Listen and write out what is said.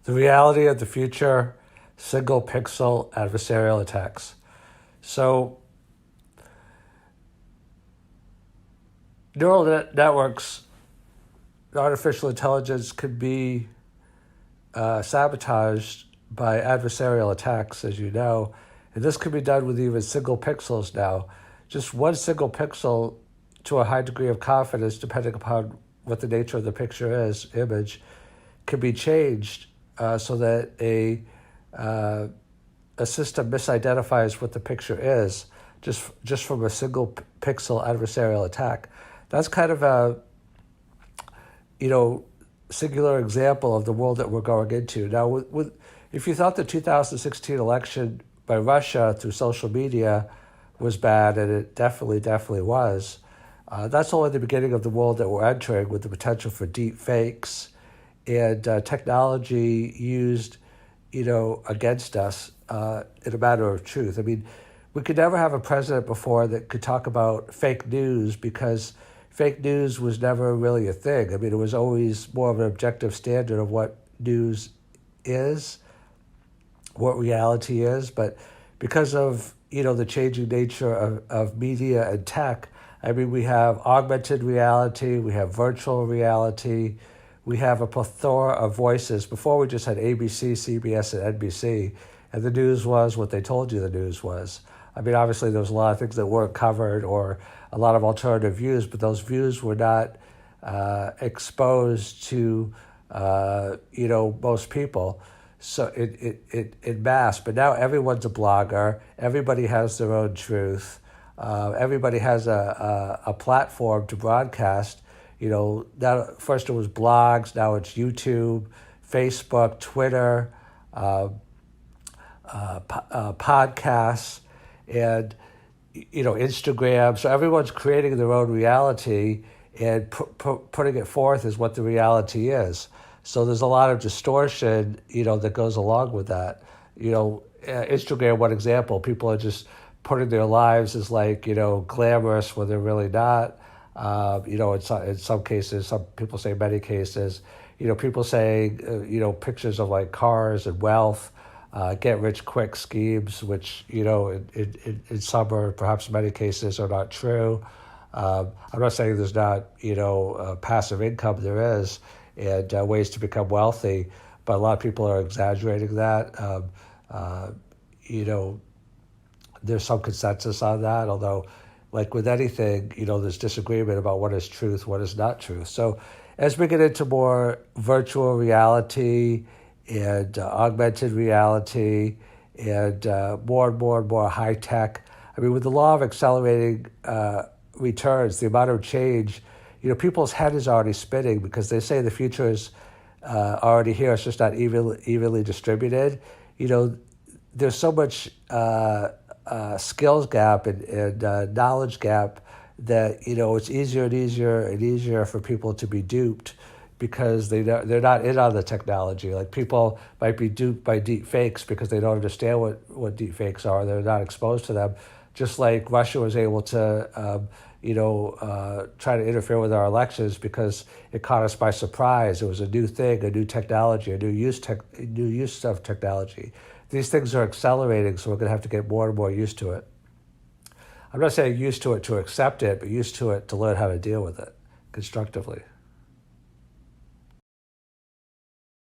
The reality of the future, single pixel adversarial attacks. So neural networks, artificial intelligence could be sabotaged by adversarial attacks, as you know. And this could be done with even single pixels now. Just one single pixel to a high degree of confidence, depending upon what the nature of the picture is, image, can be changed so that a system misidentifies what the picture is just from a single pixel adversarial attack. That's kind of a, singular example of the world that we're going into. Now, if you thought the 2016 election by Russia through social media was bad, and it definitely was, that's only the beginning of the world that we're entering, with the potential for deep fakes and technology used, against us in a matter of truth. I mean, we could never have a president before that could talk about fake news, because fake news was never really a thing. I mean, it was always more of an objective standard of what news is, what reality is. But because of, the changing nature of media and tech, I mean, we have augmented reality, we have virtual reality, we have a plethora of voices. Before, we just had ABC, CBS, and NBC, and the news was what they told you the news was. I mean, obviously, there was a lot of things that weren't covered, or a lot of alternative views, but those views were not exposed to, most people. So in mass. But now everyone's a blogger. Everybody has their own truth. Everybody has a platform to broadcast. Now, first it was blogs, now it's YouTube, Facebook, Twitter, podcasts, and Instagram. So everyone's creating their own reality and putting it forth as what the reality is. So there's a lot of distortion, that goes along with that. Instagram, one example, people are just putting their lives as glamorous when they're really not. In some cases, some people say many cases, people saying, pictures of cars and wealth, get rich quick schemes, which, in some or perhaps many cases are not true. I'm not saying there's not, passive income. There is, and ways to become wealthy, but a lot of people are exaggerating that. There's some consensus on that, although, like with anything, there's disagreement about what is truth, what is not truth. So as we get into more virtual reality and augmented reality and more and more high tech, I mean, with the law of accelerating returns, the amount of change, people's head is already spinning, because they say the future is already here. It's just not evenly distributed. There's so much skills gap and knowledge gap that, it's easier and easier for people to be duped, because they're not in on the technology. Like, people might be duped by deep fakes because they don't understand what deep fakes are. They're not exposed to them. Just like Russia was able to, try to interfere with our elections because it caught us by surprise. It was a new thing, a new technology, a new use of technology. These things are accelerating, so we're going to have to get more and more used to it. I'm not saying used to it to accept it, but used to it to learn how to deal with it constructively.